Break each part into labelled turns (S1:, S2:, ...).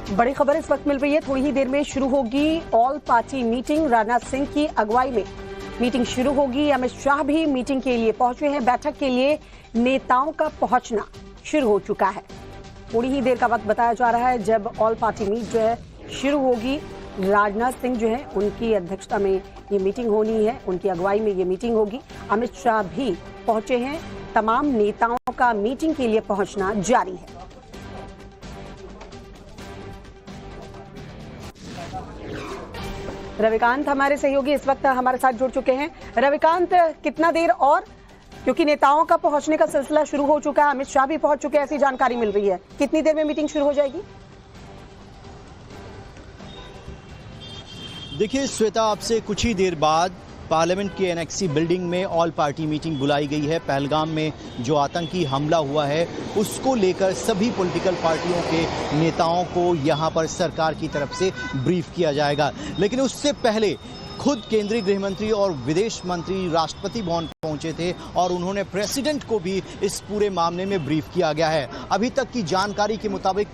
S1: बड़ी खबर इस वक्त मिल रही है। थोड़ी ही देर में शुरू होगी all party meeting. Rajnath Singh की अगुवाई में मीटिंग शुरू होगी। अमित शाह भी मीटिंग के लिए पहुंचे हैं। बैठक के लिए नेताओं का पहुंचना शुरू हो चुका है। थोड़ी ही देर का वक्त बताया जा रहा है जब ऑल पार्टी मीट जो है शुरू होगी। राजनाथ सिंह जो है उनकी अध्यक्षता में ये मीटिंग होनी है, उनकी अगुवाई में ये मीटिंग होगी। अमित शाह भी पहुंचे हैं। तमाम नेताओं का मीटिंग के लिए पहुंचना जारी है। रविकांत हमारे सहयोगी इस वक्त हमारे साथ जुड़ चुके हैं। रविकांत, कितना देर और, क्योंकि नेताओं का पहुंचने का सिलसिला शुरू हो चुका है, अमित शाह भी पहुंच चुके हैं, ऐसी जानकारी मिल रही है। कितनी देर में मीटिंग शुरू हो जाएगी?
S2: देखिए श्वेता, आपसे कुछ ही देर बाद पार्लियामेंट की एनेक्सी बिल्डिंग में ऑल पार्टी मीटिंग बुलाई गई है। पहलगाम में जो आतंकी हमला हुआ है उसको लेकर सभी पॉलिटिकल पार्टियों के नेताओं को यहां पर सरकार की तरफ से ब्रीफ किया जाएगा। लेकिन उससे पहले खुद केंद्रीय गृह मंत्री और विदेश मंत्री राष्ट्रपति भवन पहुंचे थे और उन्होंने प्रेसिडेंट को भी इस पूरे मामले में ब्रीफ किया गया है। अभी तक की जानकारी के मुताबिक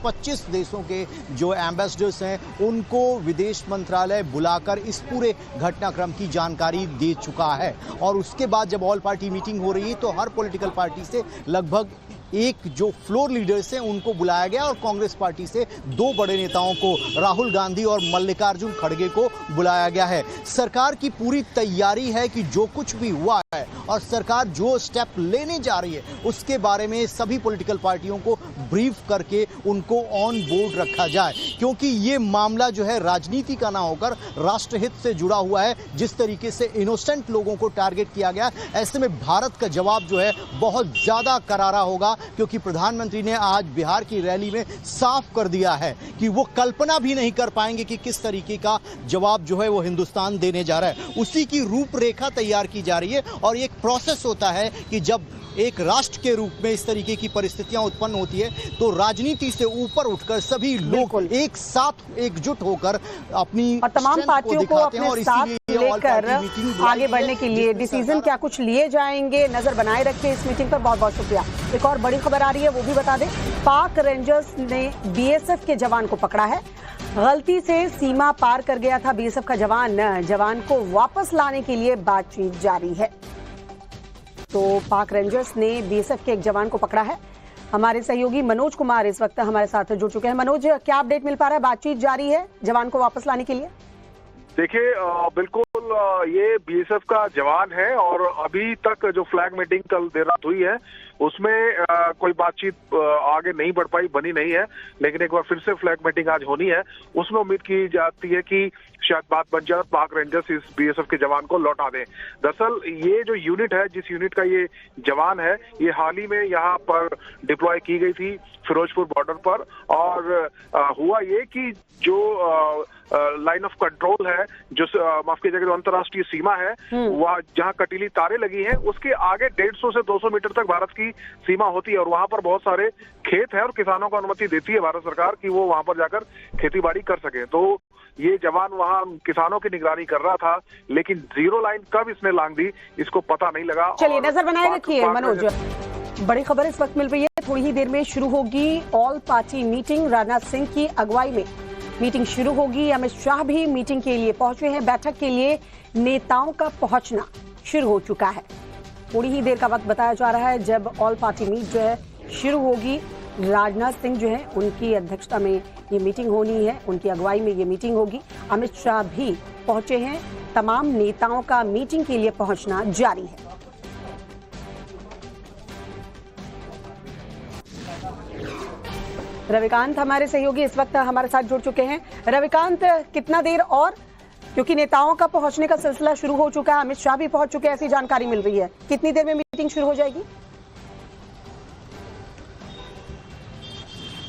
S2: 25 देशों के जो एम्बेसडर्स हैं उनको विदेश मंत्रालय बुलाकर इस पूरे घटनाक्रम की जानकारी दे चुका है। और उसके बाद जब ऑल पार्टी मीटिंग हो रही है तो हर पॉलिटिकल पार्टी से लगभग एक जो फ्लोर लीडर्स हैं उनको बुलाया गया और कांग्रेस पार्टी से 2 बड़े नेताओं को, राहुल गांधी और मल्लिकार्जुन खड़गे को बुलाया गया है। सरकार की पूरी तैयारी है कि जो कुछ भी हुआ है और सरकार जो स्टेप लेने जा रही है उसके बारे में सभी पॉलिटिकल पार्टियों को ब्रीफ करके उनको ऑन बोर्ड रखा जाए, क्योंकि ये मामला जो है राजनीति का ना होकर राष्ट्रहित से जुड़ा हुआ है। जिस तरीके से इनोसेंट लोगों को टारगेट किया गया, ऐसे में भारत का जवाब जो है बहुत ज्यादा करारा होगा, क्योंकि प्रधानमंत्री ने आज बिहार की रैली में साफ कर दिया है कि वो कल्पना भी नहीं कर पाएंगे कि किस तरीके का जवाब जो है वो हिंदुस्तान देने जा रहा है। उसी की रूपरेखा तैयार की जा रही है और एक प्रोसेस होता है कि जब एक राष्ट्र के रूप में इस तरीके की परिस्थितियां उत्पन्न होती है तो राजनीति से ऊपर उठकर सभी लोग एक साथ एकजुट होकर अपनी
S1: और तमाम पार्टियों को अपने साथ लेकर आगे बढ़ने के लिए डिसीजन क्या कुछ लिए जाएंगे, नजर बनाए रखिए इस मीटिंग पर। बहुत बहुत शुक्रिया। एक और बड़ी खबर आ रही है, वो भी बता दें। पाक रेंजर्स ने बीएसएफ के जवान को पकड़ा है। गलती से सीमा पार कर गया था बीएसएफ का जवान को वापस लाने के लिए बातचीत जारी है। तो पाक रेंजर्स ने बीएसएफ के एक जवान को पकड़ा है। हमारे सहयोगी मनोज कुमार इस वक्त हमारे साथ जुड़ चुके हैं। मनोज, क्या अपडेट मिल पा रहा है? बातचीत जारी है जवान को वापस लाने के लिए?
S3: देखिए, बिल्कुल ये बीएसएफ का जवान है और अभी तक जो फ्लैग मीटिंग कल देर रात हुई है उसमें कोई बातचीत आगे नहीं बढ़ पाई, बनी नहीं है। लेकिन एक बार फिर से फ्लैग मीटिंग आज होनी है, उसमें उम्मीद की जाती है कि शायद बात बन जाए, पाक रेंजर्स इस बीएसएफ के जवान को लौटा दें। दरअसल ये जो यूनिट है, जिस यूनिट का ये जवान है, ये हाल ही में यहाँ पर डिप्लॉय की गई थी फिरोजपुर बॉर्डर पर। और हुआ ये कि जो लाइन ऑफ कंट्रोल है, जो माफ कीजिएगा जो अंतर्राष्ट्रीय सीमा है, वह जहां कटीली तारें लगी हैं उसके आगे 150 से 200 मीटर तक भारत की सीमा होती है और वहां पर बहुत सारे खेत है और किसानों को अनुमति देती है भारत सरकार कि वो वहां पर जाकर खेती बाड़ी कर सके। तो ये जवान वहां किसानों की निगरानी कर रहा था, लेकिन जीरो लाइन कब इसने लांग दी इसको पता नहीं लगा।
S1: चलिए नजर बनाए रखिए मनोज। बड़ी खबर इस वक्त मिल रही है। थोड़ी ही देर में शुरू होगी all party meeting. Rajnath Singh की अगुवाई में मीटिंग शुरू होगी। अमित शाह भी मीटिंग के लिए पहुंचे हैं। बैठक के लिए नेताओं का पहुंचना शुरू हो चुका है। थोड़ी ही देर का वक्त बताया जा रहा है जब ऑल पार्टी मीट जो है शुरू होगी। राजनाथ सिंह जो है उनकी अध्यक्षता में ये मीटिंग होनी है, उनकी अगुवाई में ये मीटिंग होगी। अमित शाह भी पहुंचे हैं। तमाम नेताओं का मीटिंग के लिए पहुंचना जारी है। रविकांत हमारे सहयोगी इस वक्त हमारे साथ जुड़ चुके हैं। रविकांत, कितना देर और, क्योंकि नेताओं का पहुंचने का सिलसिला शुरू हो चुका है, अमित शाह भी पहुंच चुके हैं, ऐसी जानकारी मिल रही है। कितनी देर में मीटिंग शुरू हो जाएगी?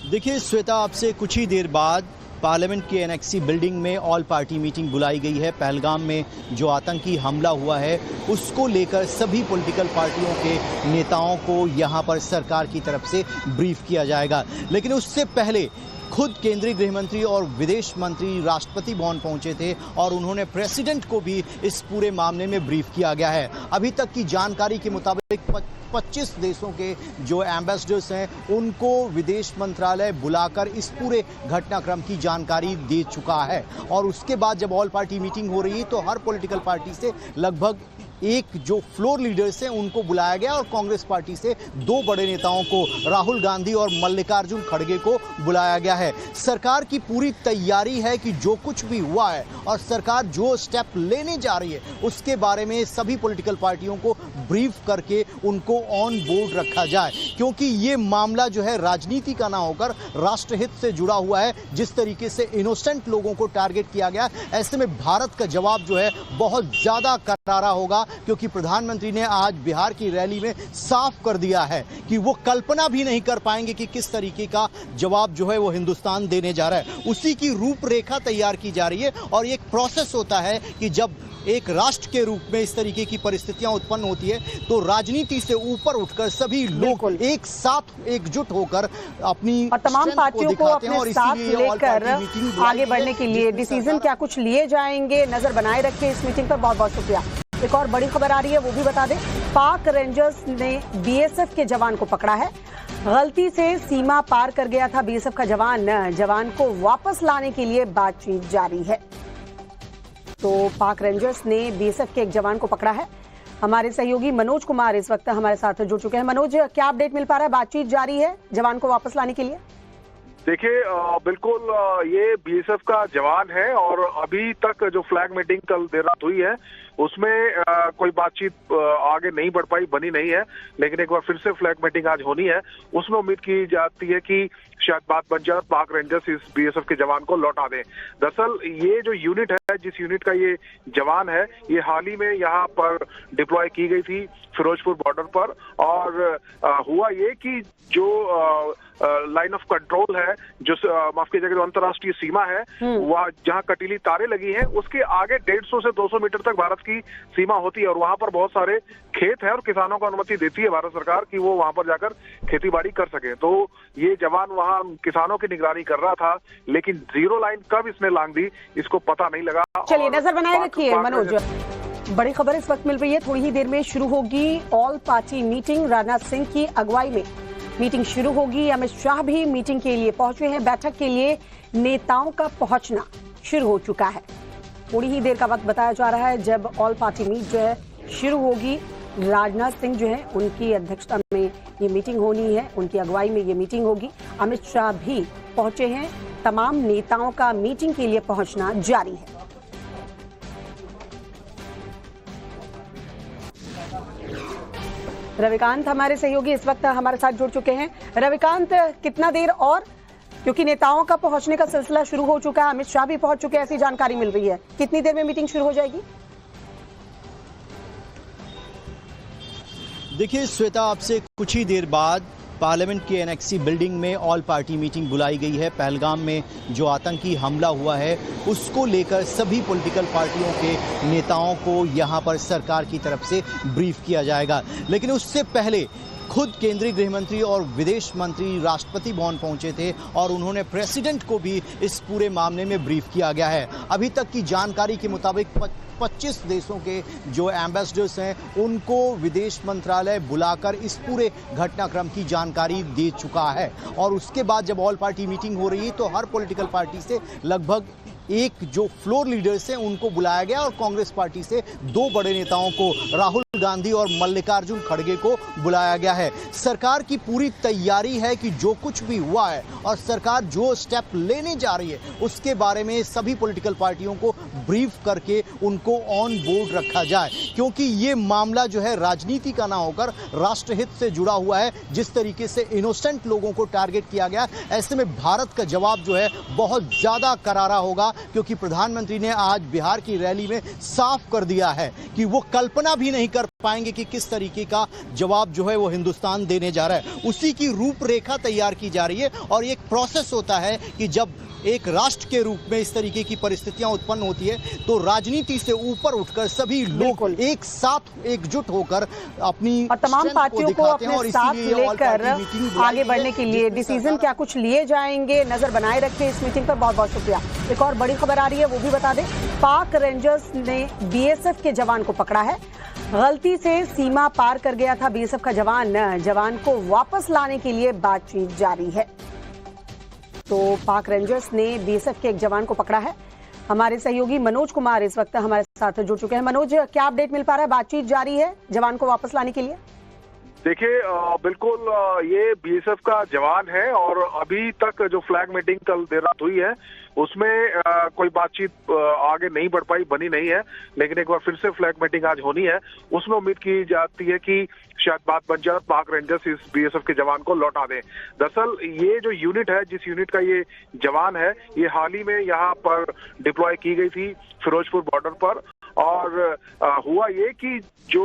S2: देखिए श्वेता, आपसे कुछ ही देर बाद पार्लियामेंट की एनेक्सी बिल्डिंग में ऑल पार्टी मीटिंग बुलाई गई है। पहलगाम में जो आतंकी हमला हुआ है उसको लेकर सभी पॉलिटिकल पार्टियों के नेताओं को यहां पर सरकार की तरफ से ब्रीफ किया जाएगा। लेकिन उससे पहले खुद केंद्रीय गृह मंत्री और विदेश मंत्री राष्ट्रपति भवन पहुंचे थे और उन्होंने प्रेसिडेंट को भी इस पूरे मामले में ब्रीफ किया गया है। अभी तक की जानकारी के मुताबिक 25 देशों के जो एम्बेसडर्स हैं उनको विदेश मंत्रालय बुलाकर इस पूरे घटनाक्रम की जानकारी दे चुका है और उसके बाद जब ऑल पार्टी मीटिंग हो रही है तो हर पॉलिटिकल पार्टी से लगभग एक जो फ्लोर लीडर्स हैं उनको बुलाया गया और कांग्रेस पार्टी से दो बड़े नेताओं को राहुल गांधी और मल्लिकार्जुन खड़गे को बुलाया गया है। सरकार की पूरी तैयारी है कि जो कुछ भी हुआ है और सरकार जो स्टेप लेने जा रही है उसके बारे में सभी पॉलिटिकल पार्टियों को ब्रीफ करके उनको ऑन बोर्ड रखा जाए, क्योंकि ये मामला जो है राजनीति का ना होकर राष्ट्रहित से जुड़ा हुआ है। जिस तरीके से इनोसेंट लोगों को टारगेट किया गया, ऐसे में भारत का जवाब जो है बहुत ज्यादा करारा होगा, क्योंकि प्रधानमंत्री ने आज बिहार की रैली में साफ कर दिया है कि वो कल्पना भी नहीं कर पाएंगे कि किस तरीके का जवाब जो है वो हिंदुस्तान देने जा रहा है। उसी की रूपरेखा तैयार की जा रही है और एक प्रोसेस होता है कि जब एक राष्ट्र के रूप में इस तरीके की परिस्थितियां उत्पन्न होती है तो राजनीति से ऊपर उठकर सभी लोग एक साथ एकजुट होकर अपनी
S1: और तमाम पार्टियों को अपने साथ लेकर आगे बढ़ने के लिए डिसीजन क्या कुछ लिए जाएंगे, नजर बनाए रखे इस मीटिंग पर। बहुत बहुत शुक्रिया। एक और बड़ी खबर आ रही है वो भी बता दें। पाक रेंजर्स ने बीएसएफ के जवान को पकड़ा है। गलती से सीमा पार कर गया था बीएसएफ का जवान को वापस लाने के लिए बातचीत जारी है। तो पाक रेंजर्स ने बीएसएफ के एक जवान को पकड़ा है। हमारे सहयोगी मनोज कुमार इस वक्त हमारे साथ जुड़ चुके हैं। मनोज, क्या अपडेट मिल पा रहा है? बातचीत जारी है जवान को वापस लाने के लिए?
S3: देखिए, बिल्कुल ये बीएसएफ का जवान है और अभी तक जो फ्लैग मीटिंग कल देर रात हुई है उसमें कोई बातचीत आगे नहीं बढ़ पाई, बनी नहीं है, लेकिन एक बार फिर से फ्लैग मीटिंग आज होनी है। उसमें उम्मीद की जाती है कि शायद बात बन जाए, पाक रेंजर्स इस बीएसएफ के जवान को लौटा दें। दरअसल ये जो यूनिट है, जिस यूनिट का ये जवान है, ये हाल ही में यहाँ पर डिप्लॉय की गई थी फिरोजपुर बॉर्डर पर। और हुआ ये कि जो लाइन ऑफ कंट्रोल है, जो माफ कीजिएगा जो अंतर्राष्ट्रीय सीमा है, वह जहां कटीली तारें लगी हैं उसके आगे 150 से 200 मीटर तक भारत की सीमा होती है और वहां पर बहुत सारे खेत है और किसानों को अनुमति देती है भारत सरकार कि वो वहां पर जाकर खेती बाड़ी कर सके। तो ये जवान वहां किसानों की निगरानी कर रहा था, लेकिन जीरो लाइन कब इसने लांग दी इसको पता नहीं लगा।
S1: चलिए नजर बनाए रखिए मनोज। बड़ी खबर इस वक्त मिल रही है, थोड़ी ही देर में शुरू होगी all party meeting. Rajnath Singh की अगुवाई में मीटिंग शुरू होगी। अमित शाह भी मीटिंग के लिए पहुंचे हैं। बैठक के लिए नेताओं का पहुंचना शुरू हो चुका है। थोड़ी ही देर का वक्त बताया जा रहा है जब ऑल पार्टी मीट जो है शुरू होगी। राजनाथ सिंह जो है उनकी अध्यक्षता में ये मीटिंग होनी है, उनकी अगुवाई में ये मीटिंग होगी। अमित शाह भी पहुंचे हैं। तमाम नेताओं का मीटिंग के लिए पहुंचना जारी है। रविकांत हमारे सहयोगी इस वक्त हमारे साथ जुड़ चुके हैं। रविकांत, कितना देर और, क्योंकि नेताओं का पहुंचने का सिलसिला शुरू हो चुका है, अमित शाह भी पहुंच चुके हैं ऐसी जानकारी मिल रही है, कितनी देर में मीटिंग शुरू हो जाएगी?
S2: देखिए श्वेता, आपसे कुछ ही देर बाद पार्लियामेंट की एनेक्सी बिल्डिंग में ऑल पार्टी मीटिंग बुलाई गई है। पहलगाम में जो आतंकी हमला हुआ है उसको लेकर सभी पॉलिटिकल पार्टियों के नेताओं को यहां पर सरकार की तरफ से ब्रीफ किया जाएगा। लेकिन उससे पहले खुद केंद्रीय गृह मंत्री और विदेश मंत्री राष्ट्रपति भवन पहुंचे थे और उन्होंने प्रेसिडेंट को भी इस पूरे मामले में ब्रीफ किया गया है। अभी तक की जानकारी के मुताबिक 25 देशों के जो एम्बेसडर्स हैं उनको विदेश मंत्रालय बुलाकर इस पूरे घटनाक्रम की जानकारी दे चुका है और उसके बाद जब ऑल पार्टी मीटिंग हो रही है तो हर पॉलिटिकल पार्टी से लगभग एक जो फ्लोर लीडर्स हैं उनको बुलाया गया और कांग्रेस पार्टी से दो बड़े नेताओं को राहुल गांधी और मल्लिकार्जुन खड़गे को बुलाया गया है। सरकार की पूरी तैयारी है कि जो कुछ भी हुआ है और सरकार जो स्टेप लेने जा रही है उसके बारे में सभी पॉलिटिकल पार्टियों को ब्रीफ करके उनको ऑन बोर्ड रखा जाए, क्योंकि ये मामला जो है राजनीति का ना होकर राष्ट्रहित से जुड़ा हुआ है। जिस तरीके से इनोसेंट लोगों को टारगेट किया गया, ऐसे में भारत का जवाब जो है बहुत ज्यादा करारा होगा, क्योंकि प्रधानमंत्री ने आज बिहार की रैली में साफ कर दिया है कि वो कल्पना भी नहीं कर पाएंगे कि किस तरीके का जवाब जो है वो हिंदुस्तान देने जा रहा है। उसी की रूपरेखा तैयार की जा रही है और एक प्रोसेस होता है कि जब एक राष्ट्र के रूप में इस तरीके की परिस्थितियां उत्पन्न होती है तो राजनीति से ऊपर उठकर सभी लोग एक साथ एकजुट होकर अपनी
S1: और तमाम पार्टियों को अपने
S2: और
S1: साथ
S2: इसीलिए
S1: लेकर आगे बढ़ने के लिए डिसीजन क्या कुछ लिए जाएंगे, नजर बनाए रखें इस मीटिंग पर। बहुत बहुत शुक्रिया। एक और बड़ी खबर आ रही है, वो भी बता दें। पाक रेंजर्स ने बीएसएफ के जवान को पकड़ा है। गलती से सीमा पार कर गया था बीएसएफ का जवान को वापस लाने के लिए बातचीत जारी है। तो पाक रेंजर्स ने बीएसएफ के एक जवान को पकड़ा है। हमारे सहयोगी मनोज कुमार इस वक्त हमारे साथ जुड़ चुके हैं। मनोज, क्या अपडेट मिल पा रहा है? बातचीत जारी है जवान को वापस लाने के लिए?
S3: देखिए, बिल्कुल ये बीएसएफ का जवान है और अभी तक जो फ्लैग मीटिंग कल देर रात हुई है उसमें कोई बातचीत आगे नहीं बढ़ पाई, बनी नहीं है। लेकिन एक बार फिर से फ्लैग मीटिंग आज होनी है, उसमें उम्मीद की जाती है कि शायद बात बन जाए, पाक रेंजर्स इस बीएसएफ के जवान को लौटा दें। दरअसल ये जो यूनिट है, जिस यूनिट का ये जवान है, ये हाल ही में यहाँ पर डिप्लॉय की गई थी फिरोजपुर बॉर्डर पर। और हुआ ये कि जो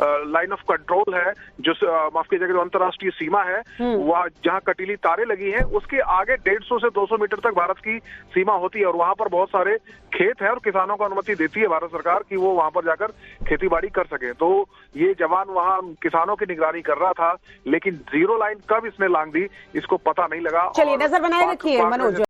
S3: लाइन ऑफ कंट्रोल है, जो माफ कीजिएगा, जो अंतर्राष्ट्रीय सीमा है, वह जहां कटीली तारें लगी हैं, उसके आगे 150 से 200 मीटर तक भारत की सीमा होती है। और वहां पर बहुत सारे खेत है और किसानों को अनुमति देती है भारत सरकार कि वो वहां पर जाकर खेती बाड़ी कर सके। तो ये जवान वहां किसानों की निगरानी कर रहा था, लेकिन जीरो लाइन कब इसने लांग दी इसको पता नहीं लगा।
S1: चलिए, नजर बनाए रखिए मनोज।